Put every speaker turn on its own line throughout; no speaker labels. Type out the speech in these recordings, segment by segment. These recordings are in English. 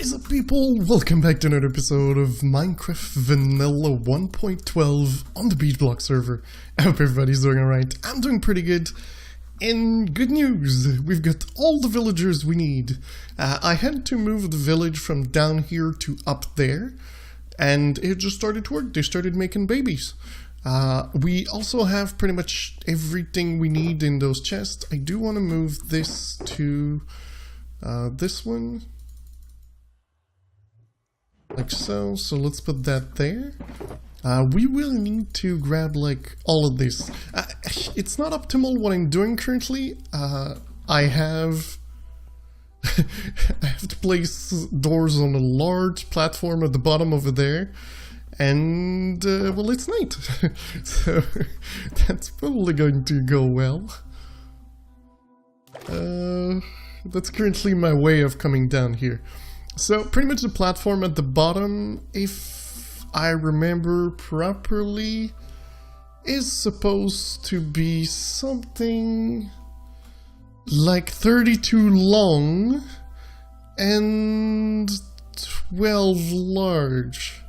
What is up, people? Welcome back to another episode of Minecraft Vanilla 1.12 on the Beachblock server. I hope everybody's doing alright. I'm doing pretty good. And good news, we've got all the villagers we need. I had to move the village from down here to up there, and it just started to work. They started making babies. We also have pretty much everything we need in those chests. I do want to move this to this one. Like so, so let's put that there. We will need to grab like all of this. It's not optimal what I'm doing currently. I have to place doors on a large platform at the bottom over there. And, well, it's night. So, that's probably going to go well. That's currently my way of coming down here. So, pretty much the platform at the bottom, if I remember properly, is supposed to be something like 32 long and 12 large.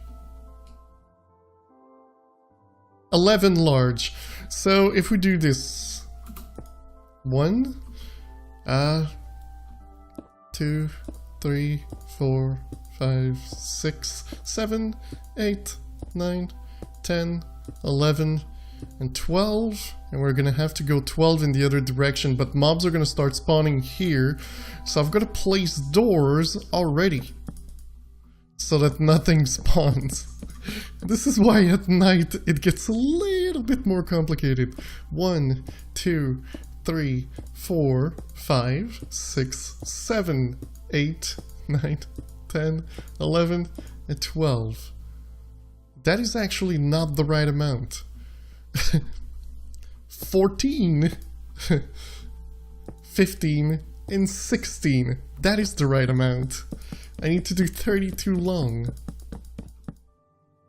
11 large. So, if we do this, 1, 2, 3, 4, 5, 6, 7, 8, 9, 10, 11, and 12. And we're gonna have to go 12 in the other direction, but mobs are gonna start spawning here. So I've got to place doors already so that nothing spawns. This is why at night it gets a little bit more complicated. 1, 2, 3, 4, 5, 6, 7, 8, 9, 10, 11, and 12. That is actually not the right amount. 14, 15, and 16. That is the right amount. I need to do 32 long.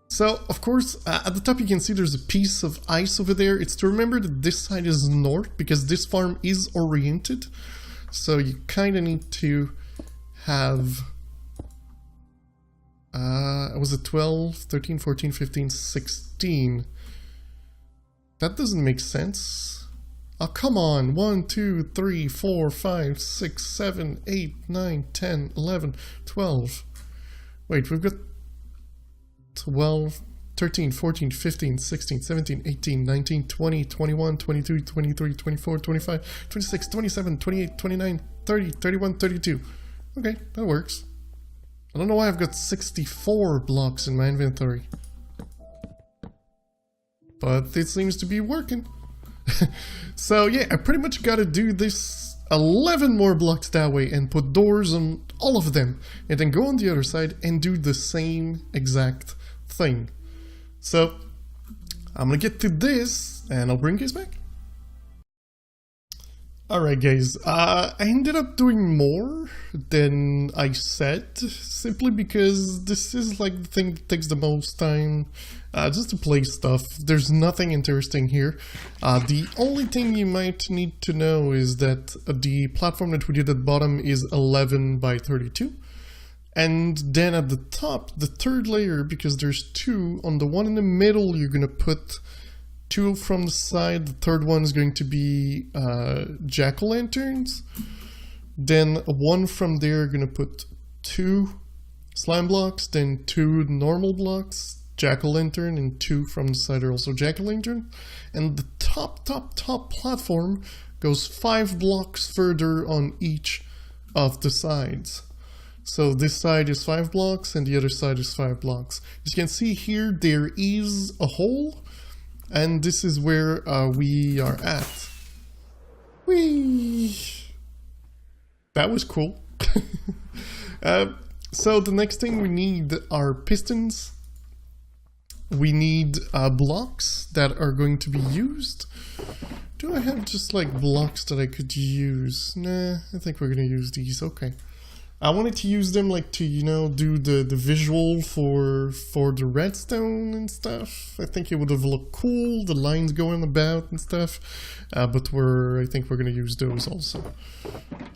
So, of course, at the top you can see there's a piece of ice over there. It's to remember that this side is north because this farm is oriented. So you kind of need to have, was it 12, 13, 14, 15, 16? That doesn't make sense. Oh, come on. 1, 2, 3, 4, 5, 6, 7, 8, 9, 10, 11, 12. Wait, we've got 12, 13, 14, 15, 16, 17, 18, 19, 20, 21, 22, 23, 24, 25, 26, 27, 28, 29, 30, 31, 32. Okay, that works. I don't know why I've got 64 blocks in my inventory. But it seems to be working. So yeah, I pretty much gotta do this 11 more blocks that way and put doors on all of them. And then go on the other side and do the same exact thing. So, I'm gonna get to this and I'll bring you guys back. Alright guys, I ended up doing more than I said, simply because this is like the thing that takes the most time, just to place stuff. There's nothing interesting here. The only thing you might need to know is that the platform that we did at the bottom is 11 by 32. And then at the top, the third layer, because there's 2, on the one in the middle you're gonna put 2 from the side, the third one is going to be jack-o'-lanterns. Then 1 from there, you're gonna put 2 slime blocks, then 2 normal blocks, jack-o'-lantern, and 2 from the side are also jack-o'-lantern. And the top platform goes 5 blocks further on each of the sides. So this side is 5 blocks and the other side is 5 blocks. As you can see here, there is a hole. And this is where we are at. Whee! That was cool. So the next thing we need are pistons. We need blocks that are going to be used. Do I have just like blocks that I could use? Nah, I think we're gonna use these. Okay. I wanted to use them like to, you know, do the visual for the redstone and stuff. I think it would have looked cool, the lines going about and stuff. But I think we're gonna use those also.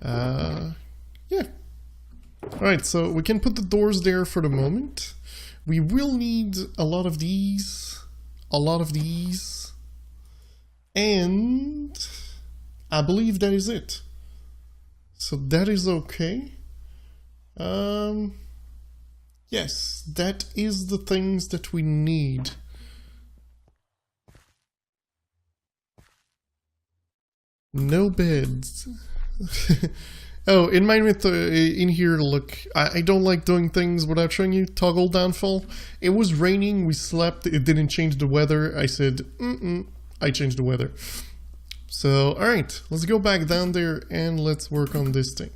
Yeah. Alright, so we can put the doors there for the moment. We will need a lot of these, and I believe that is it. So that is okay. Yes, that is the things that we need. No beds. Oh, in mind with in here, look, I don't like doing things without showing you. Toggle downfall. It was raining, we slept, it didn't change the weather. I said, I changed the weather. So, alright, let's go back down there and let's work on this thing.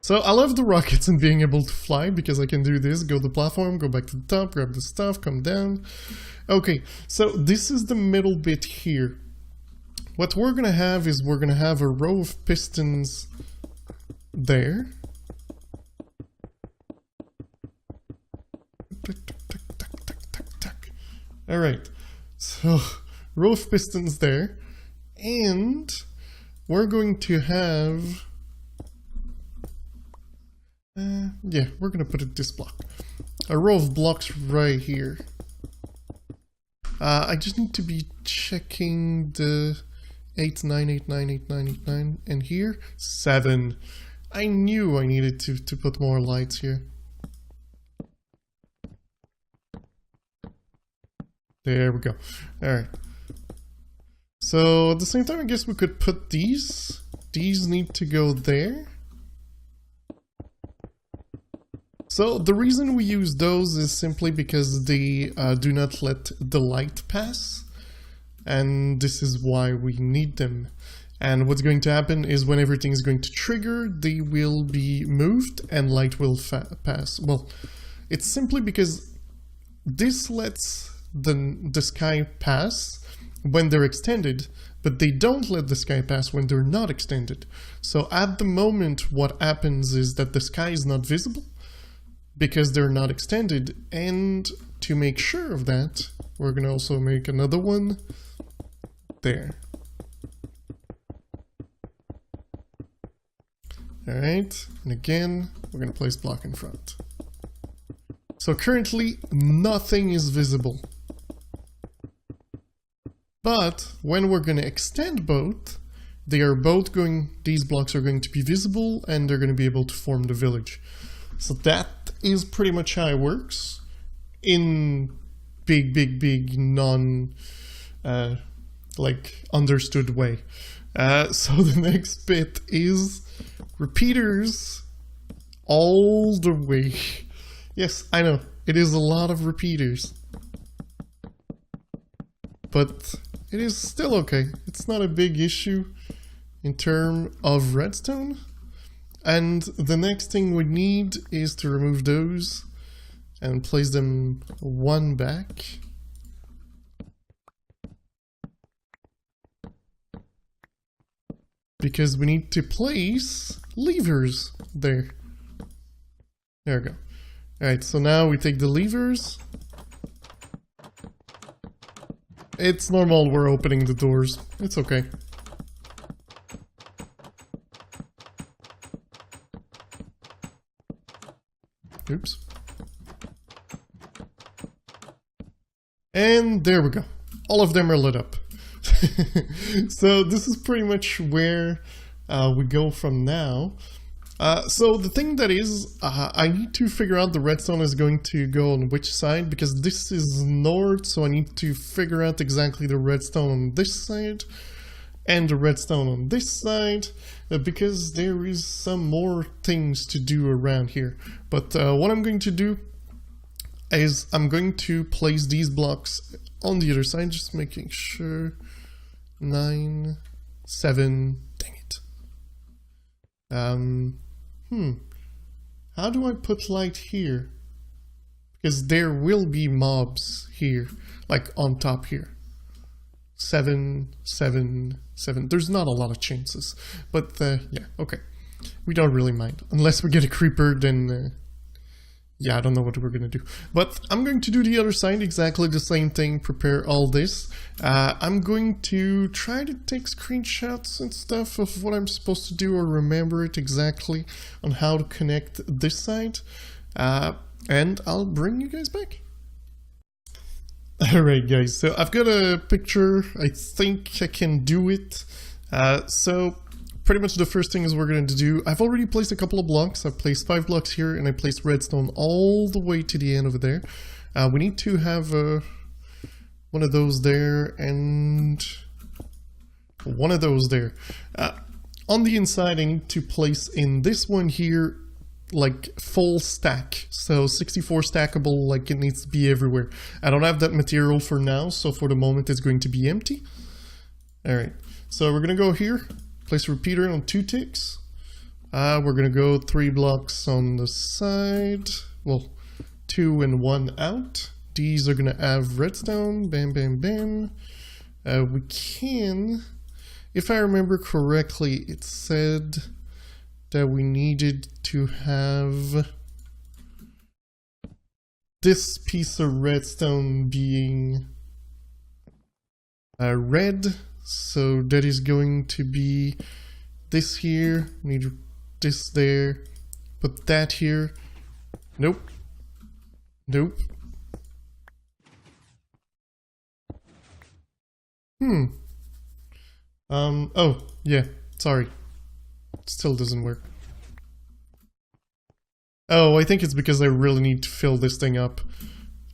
So, I love the rockets and being able to fly because I can do this, go to the platform, go back to the top, grab the stuff, come down. Okay, so this is the middle bit here. What we're gonna have is we're gonna have a row of pistons there. Alright, so row of pistons there, and we're going to have yeah, we're gonna put it this block. A row of blocks right here. I just need to be checking the 8, 9, 8, 9, 8, 9, 8, 9, and here 7. I knew I needed to put more lights here. There we go. Alright. So at the same time, I guess we could put these. These need to go there. So the reason we use those is simply because they do not let the light pass. And this is why we need them. And what's going to happen is when everything is going to trigger, they will be moved and light will pass. Well, it's simply because this lets the sky pass when they're extended, but they don't let the sky pass when they're not extended. So at the moment, what happens is that the sky is not visible because they're not extended. And to make sure of that, we're going to also make another one there. Alright, and again, we're going to place block in front. So currently, nothing is visible. But when we're going to extend both, they are both going, these blocks are going to be visible and they're going to be able to form the village. So that is pretty much how it works in big, non, like, understood way. So the next bit is repeaters all the way. Yes, I know, it is a lot of repeaters. But it is still okay. It's not a big issue in terms of redstone. And the next thing we need is to remove those and place them one back. Because we need to place levers there. There we go. Alright, so now we take the levers. It's normal, we're opening the doors. It's okay. Oops. And there we go. All of them are lit up. So this is pretty much where we go from now. So the thing that is, I need to figure out the redstone is going to go on which side, because this is north, so I need to figure out exactly the redstone on this side and the redstone on this side, because there is some more things to do around here. But what I'm going to do is I'm going to place these blocks on the other side, just making sure. 9, 7, dang it. How do I put light here? Because there will be mobs here, like on top here. 7, 7, 7. There's not a lot of chances, but yeah, okay. We don't really mind. Unless we get a creeper, then Yeah, I don't know what we're gonna do. But I'm going to do the other side, exactly the same thing, prepare all this. I'm going to try to take screenshots and stuff of what I'm supposed to do or remember it exactly on how to connect this side. And I'll bring you guys back. Alright guys, so I've got a picture, I think I can do it. So pretty much the first thing is we're going to do, I've already placed a couple of blocks. I've placed 5 blocks here and I placed redstone all the way to the end over there. We need to have one of those there and one of those there. On the inside I need to place in this one here like full stack, so 64 stackable, like it needs to be everywhere. I don't have that material for now, so for the moment it's going to be empty. Alright, so we're gonna go here. Place a repeater on 2 ticks. We're gonna go 3 blocks on the side. Well, 2 and 1 out. These are gonna have redstone. Bam, bam, bam. We can, if I remember correctly, it said that we needed to have this piece of redstone being red. So that is going to be this here, need this there, put that here, nope, nope. Oh, yeah, sorry, still doesn't work. Oh, I think it's because I really need to fill this thing up.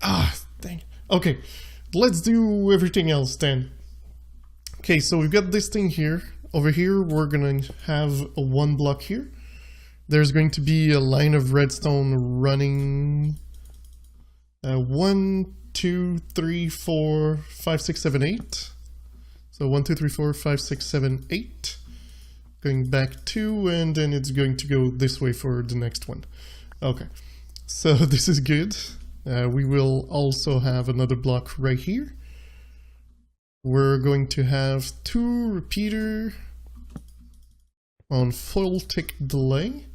Ah, dang it. Okay, let's do everything else then. Okay, so we've got this thing here. Over here, we're gonna have a 1 block here. There's going to be a line of redstone running 1, 2, 3, 4, 5, 6, 7, 8. So 1, 2, 3, 4, 5, 6, 7, 8. Going back 2, and then it's going to go this way for the next one. Okay, so this is good. We will also have another block right here. We're going to have 2 repeater on full tick delay.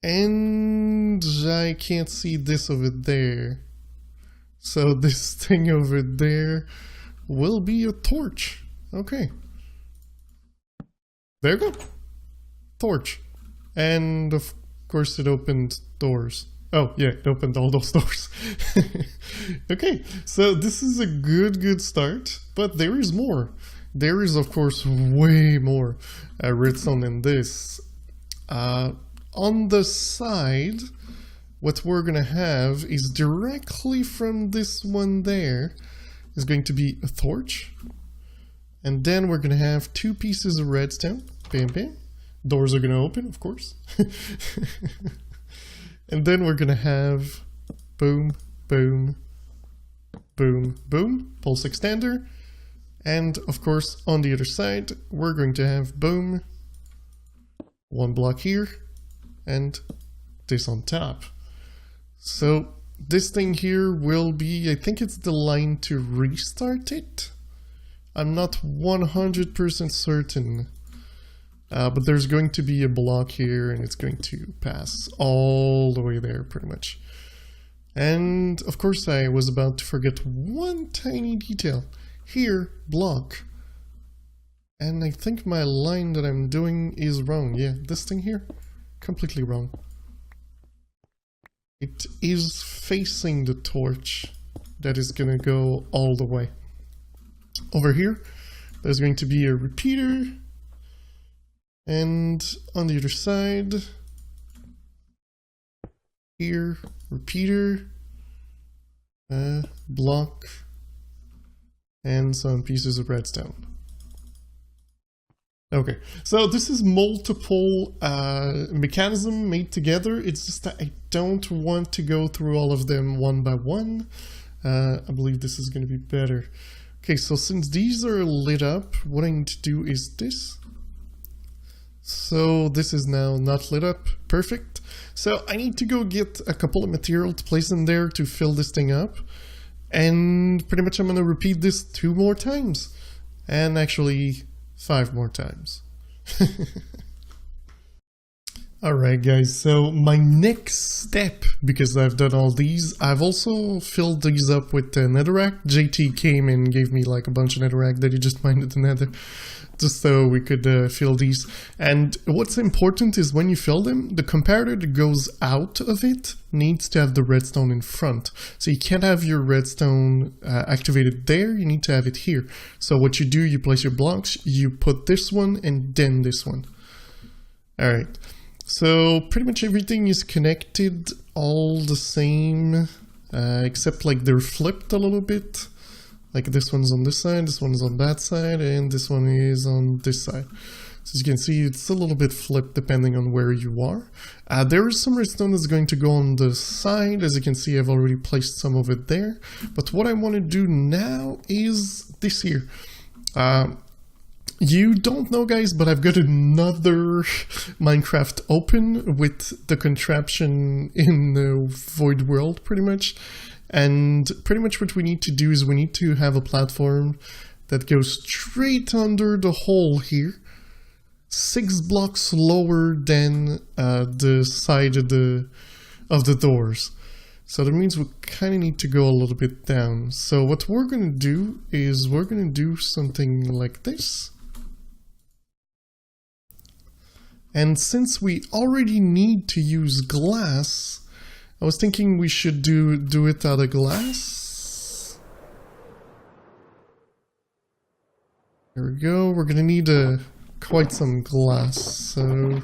And I can't see this over there. So this thing over there will be a torch. Okay. There you go. Torch. And of course it opened doors. Oh, yeah, it opened all those doors. Okay, so this is a good start, but there is more. There is, of course, way more redstone than this. On the side, what we're going to have is directly from this one there is going to be a torch. And then we're going to have 2 pieces of redstone. Bam, bam. Doors are going to open, of course. And then we're gonna have boom, boom, boom, boom, pulse extender. And of course, on the other side, we're going to have boom, 1 block here, and this on top. So this thing here will be, I think it's the line to restart it. I'm not 100% certain. But there's going to be a block here and it's going to pass all the way there pretty much. And of course I was about to forget one tiny detail. Here, block. And I think my line that I'm doing is wrong. Yeah, this thing here, completely wrong. It is facing the torch that is gonna go all the way. Over here, there's going to be a repeater. And on the other side, here, repeater, block, and some pieces of redstone. Okay, so this is multiple mechanism made together. It's just that I don't want to go through all of them one by one. I believe this is going to be better. Okay, so since these are lit up, what I need to do is this. So this is now not lit up. Perfect. So I need to go get a couple of material to place in there to fill this thing up. And pretty much I'm going to repeat this 2 more times. And actually 5 more times. Alright guys, so my next step, because I've done all these, I've also filled these up with netherrack. JT came and gave me like a bunch of netherrack that he just mined the nether, just so we could fill these. And what's important is when you fill them, the comparator that goes out of it needs to have the redstone in front. So you can't have your redstone activated there, you need to have it here. So what you do, you place your blocks, you put this one and then this one. Alright. So pretty much everything is connected all the same, except like they're flipped a little bit. Like this one's on this side, this one's on that side, and this one is on this side. So as you can see, it's a little bit flipped depending on where you are. There is some redstone that's going to go on the side. As you can see, I've already placed some of it there. But what I want to do now is this here. You don't know guys, but I've got another Minecraft open with the contraption in the void world pretty much. And pretty much what we need to do is we need to have a platform that goes straight under the hole here, 6 blocks lower than the side of the doors. So that means we kind of need to go a little bit down. So what we're going to do is we're going to do something like this. And since we already need to use glass, I was thinking we should do it out of glass. There we go. We're going to need quite some glass. So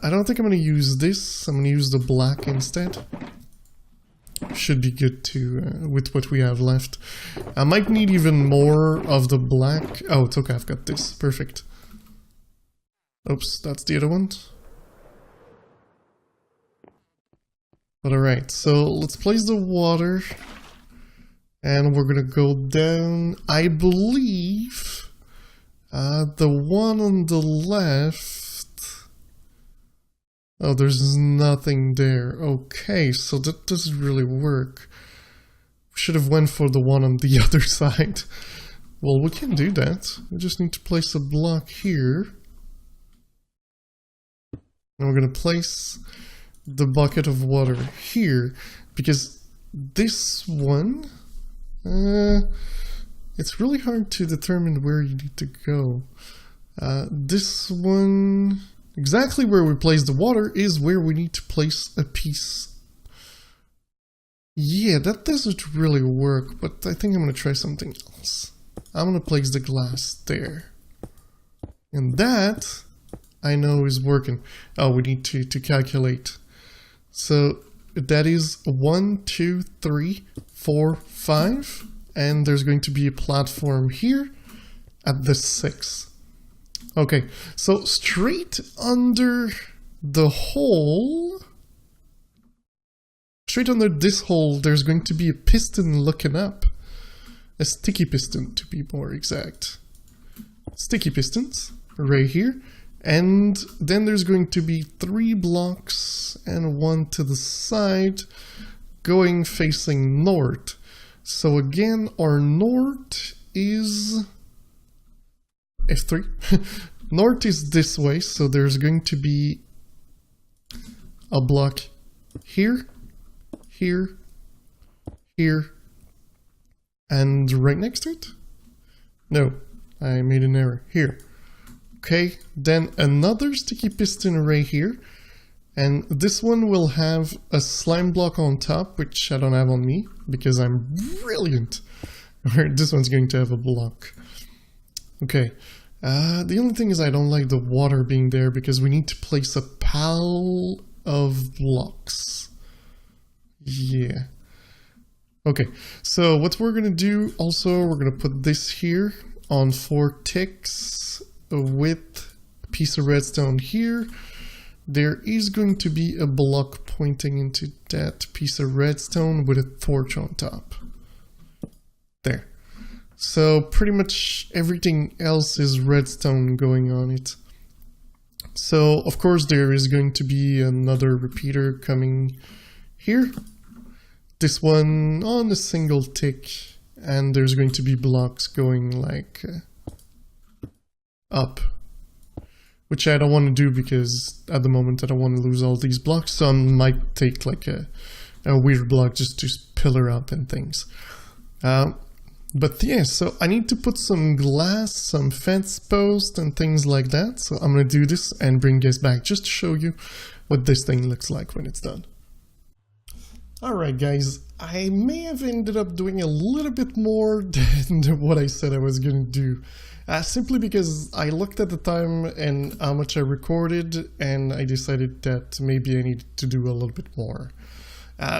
I don't think I'm going to use this. I'm going to use the black instead. Should be good to with what we have left. I might need even more of the black. Oh, it's okay. I've got this. Perfect. Oops, that's the other one. But alright, so let's place the water. And we're gonna go down. I believe the one on the left. Oh, there's nothing there. Okay, so that doesn't really work. We should have went for the one on the other side. Well, we can do that. We just need to place a block here. And we're going to place the bucket of water here, because this one, it's really hard to determine where you need to go. This one, exactly where we place the water is where we need to place a piece. Yeah, that doesn't really work, but I think I'm going to try something else. I'm going to place the glass there. And that I know is working. Oh, we need to calculate. So that is 1, 2, 3, 4, 5. And there's going to be a platform here at the 6. Okay, so straight under the hole, straight under this hole, there's going to be a piston looking up. A sticky piston, to be more exact. Sticky pistons, right here. And then there's going to be 3 blocks and 1 to the side going facing north. So again, our north is F3. North is this way, so there's going to be a block here, here, here, and right next to it? No, I made an error. Here. Okay, then another sticky piston right here, and this one will have a slime block on top, which I don't have on me, because I'm brilliant. This one's going to have a block. Okay, the only thing is I don't like the water being there, because we need to place a pile of blocks. Yeah. Okay, so what we're going to do also, we're going to put this here on 4 ticks. With a piece of redstone here, there is going to be a block pointing into that piece of redstone with a torch on top. There. So pretty much everything else is redstone going on it. So of course there is going to be another repeater coming here. This one on a single tick, and there's going to be blocks going like up. which I don't want to do because at the moment I don't want to lose all these blocks, so I might take like a weird block just to pillar up and things. But yeah, so I need to put some glass, some fence posts and things like that. So I'm going to do this and bring this back just to show you what this thing looks like when it's done. Alright guys, I may have ended up doing a little bit more than what I said I was going to do. Simply because I looked at the time and how much I recorded, and I decided that maybe I needed to do a little bit more.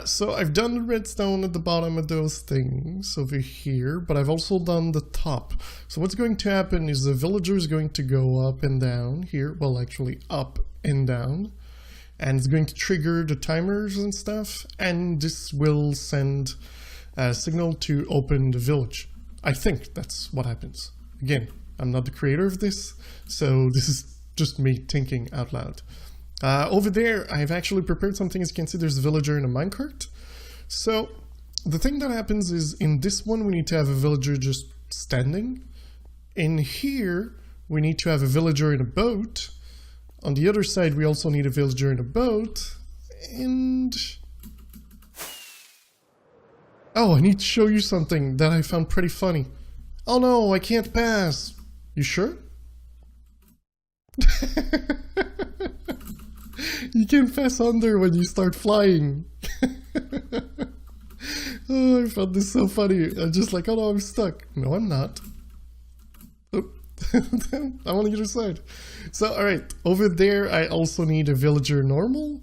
So I've done the redstone at the bottom of those things over here, but I've also done the top. So what's going to happen is the villager is going to go up and down here, well actually up and down, and it's going to trigger the timers and stuff, and this will send a signal to open the village. I think that's what happens. Again, I'm not the creator of this, so this is just me thinking out loud. Over there, I've actually prepared something. As you can see, there's a villager in a minecart. So the thing that happens is in this one, we need to have a villager just standing. In here, we need to have a villager in a boat. On the other side, we also need a villager in a boat. And... oh, I need to show you something that I found pretty funny. Oh no, I can't pass. You sure? You can't pass under when you start flying. Oh, I found this so funny. I'm just like, oh no, I'm stuck. No, I'm not. Oh. I'm on the other side. So, alright, over there I also need a villager normal,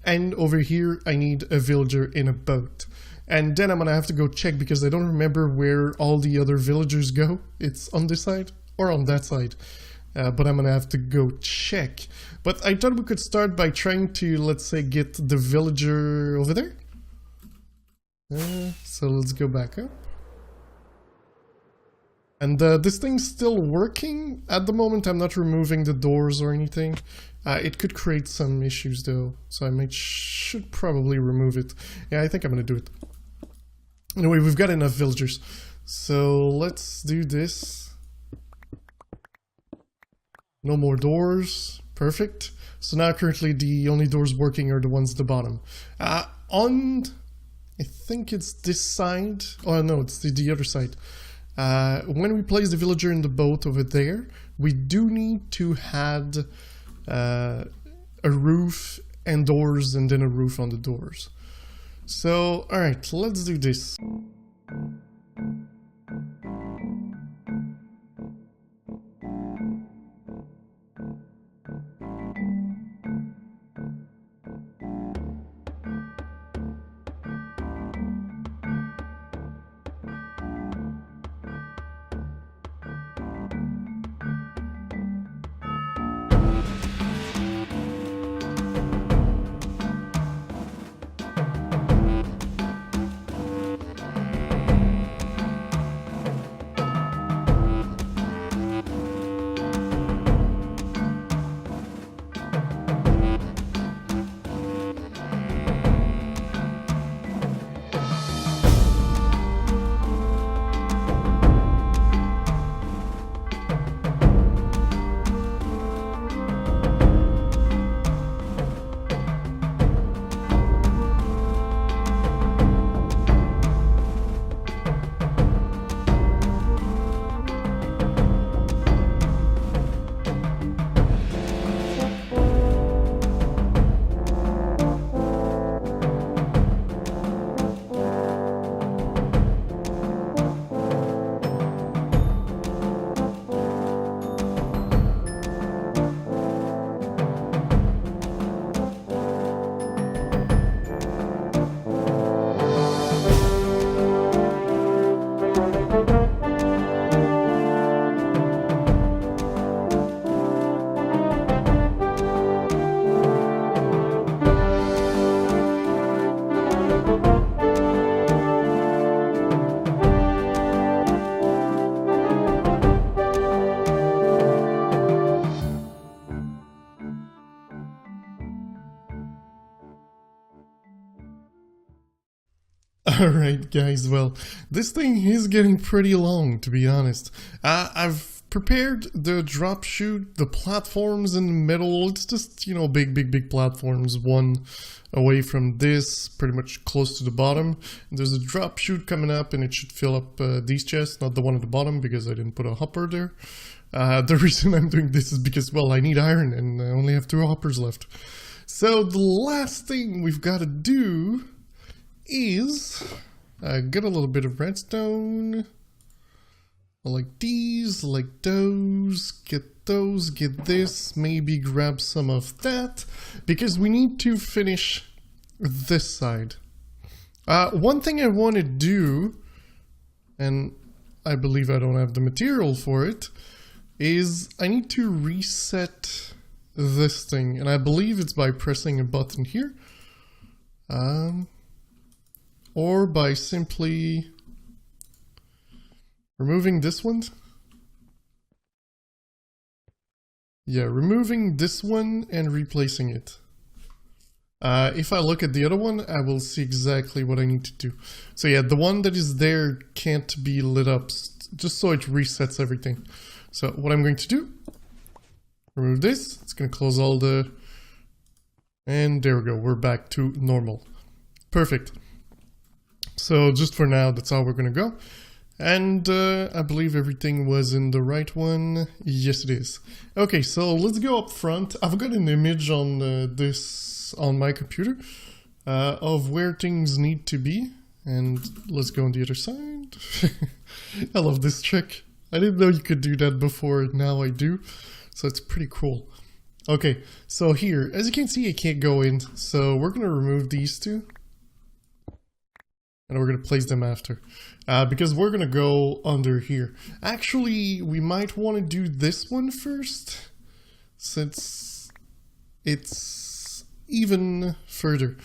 and over here I need a villager in a boat. And then I'm gonna have to go check because I don't remember where all the other villagers go. It's on this side or on that side. But I'm gonna have to go check. But I thought we could start by trying to, let's say, get the villager over there. So let's go back up. And this thing's still working. At the moment, I'm not removing the doors or anything. It could create some issues though, so I should probably remove it. Yeah, I think I'm gonna do it. Anyway, we've got enough villagers. So let's do this. No more doors. Perfect. So now currently the only doors working are the ones at the bottom. On, I think it's this side. Oh no, it's the other side. When we place the villager in the boat over there, we do need to add a roof and doors and then a roof on the doors. So, alright, let's do this. Alright guys, well, this thing is getting pretty long, to be honest. I've prepared the drop chute, the platforms in the middle. It's just, you know, big platforms, one away from this, pretty much close to the bottom. And there's a drop chute coming up, and it should fill up these chests, not the one at the bottom, because I didn't put a hopper there. The reason I'm doing this is because, well, I need iron, and I only have 2 hoppers left. So the last thing we've got to do is get a little bit of redstone. Like these, like those, get this, maybe grab some of that, because we need to finish this side. One thing I want to do, and I believe I don't have the material for it, is I need to reset this thing, and I believe it's by pressing a button here, or by simply removing this one? Yeah, removing this one and replacing it. If I look at the other one, I will see exactly what I need to do. So yeah, the one that is there can't be lit up, just so it resets everything. So what I'm going to do, remove this, it's going to close all the... And there we go, we're back to normal. Perfect. So just for now, that's how we're going to go. And I believe everything was in the right one. Yes, it is. Okay, so let's go up front. I've got an image on this on my computer of where things need to be. And let's go on the other side. I love this trick. I didn't know you could do that before, now I do. So it's pretty cool. Okay, so here, as you can see, I can't go in. So we're going to remove these two. And we're going to place them after. Because we're going to go under here. Actually, we might want to do this one first. Since it's even further.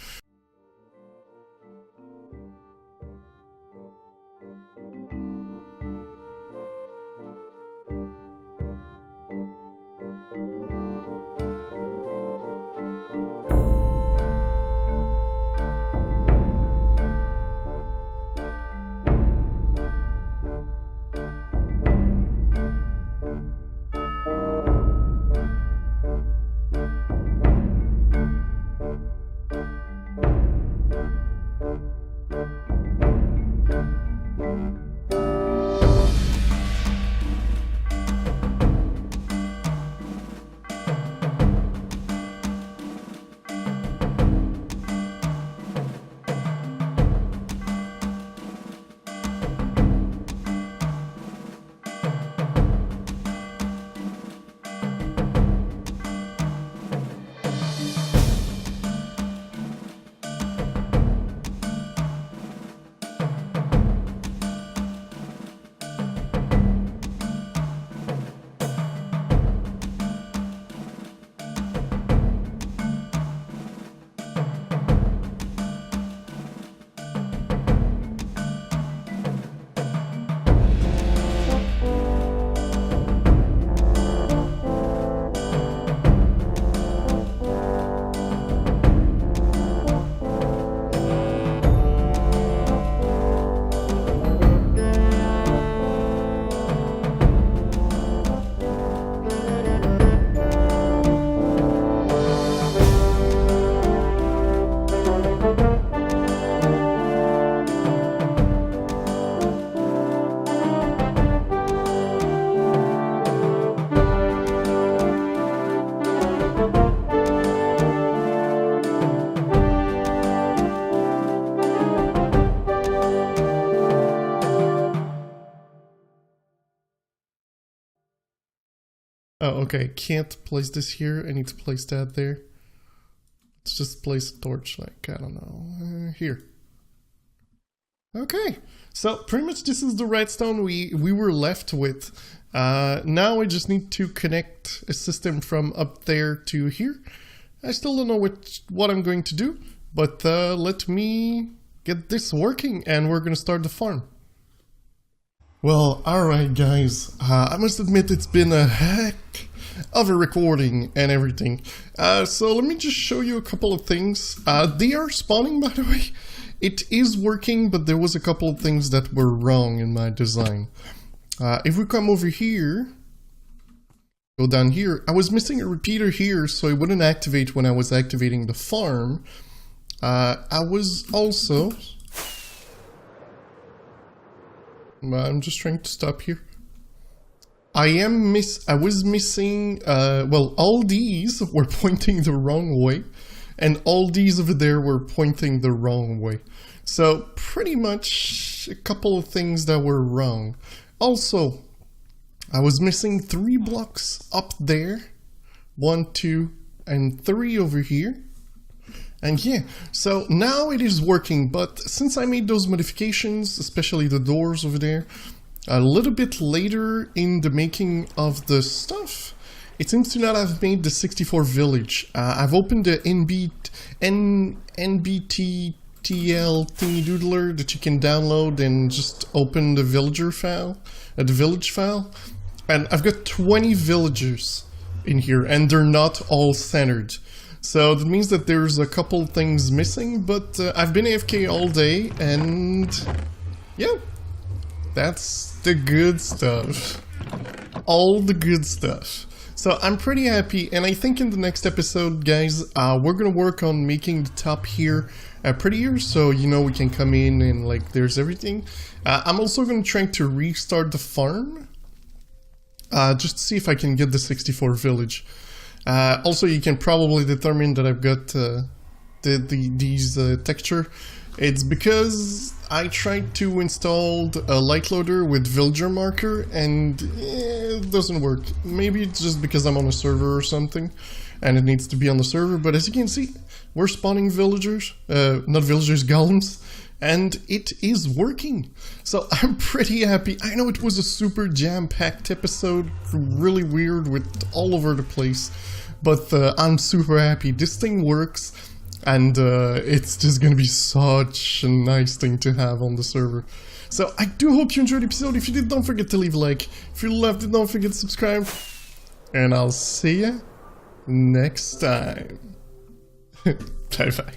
Oh, okay, can't place this here. I need to place that there. Let's just place a torch, like, I don't know, here. Okay, so pretty much this is the redstone we were left with. Now I just need to connect a system from up there to here. I still don't know what I'm going to do, but let me get this working and we're gonna start the farm. Well, alright guys, I must admit it's been a heck of a recording and everything. So let me just show you a couple of things. They are spawning, by the way. It is working, but there was a couple of things that were wrong in my design. If we come over here, go down here. I was missing a repeater here, so it wouldn't activate when I was activating the farm. I was also... I'm just trying to stop here. I was missing, well, all these were pointing the wrong way, and all these over there were pointing the wrong way. So, pretty much a couple of things that were wrong. Also, I was missing 3 blocks up there. 1, 2, and 3 over here. And yeah, so now it is working, but since I made those modifications, especially the doors over there, a little bit later in the making of the stuff, it seems to not have made the 64 village. I've opened the NBTTL thingy doodler that you can download and just open the villager file, the village file, and I've got 20 villagers in here, and they're not all centered. So that means that there's a couple things missing, but I've been AFK all day, and yeah, that's the good stuff. All the good stuff. So I'm pretty happy, and I think in the next episode, guys, we're gonna work on making the top here prettier, so you know we can come in and like there's everything. I'm also gonna try to restart the farm, just to see if I can get the 64 village. Also, you can probably determine that I've got these texture. It's because I tried to install a light loader with villager marker and it doesn't work. Maybe it's just because I'm on a server or something and it needs to be on the server, but as you can see, we're spawning villagers, not villagers, golems, and it is working. So I'm pretty happy. I know it was a super jam-packed episode, really weird with all over the place, but I'm super happy. This thing works, and it's just gonna be such a nice thing to have on the server. So I do hope you enjoyed the episode. If you did, don't forget to leave a like. If you loved it, don't forget to subscribe. And I'll see you next time. Bye bye.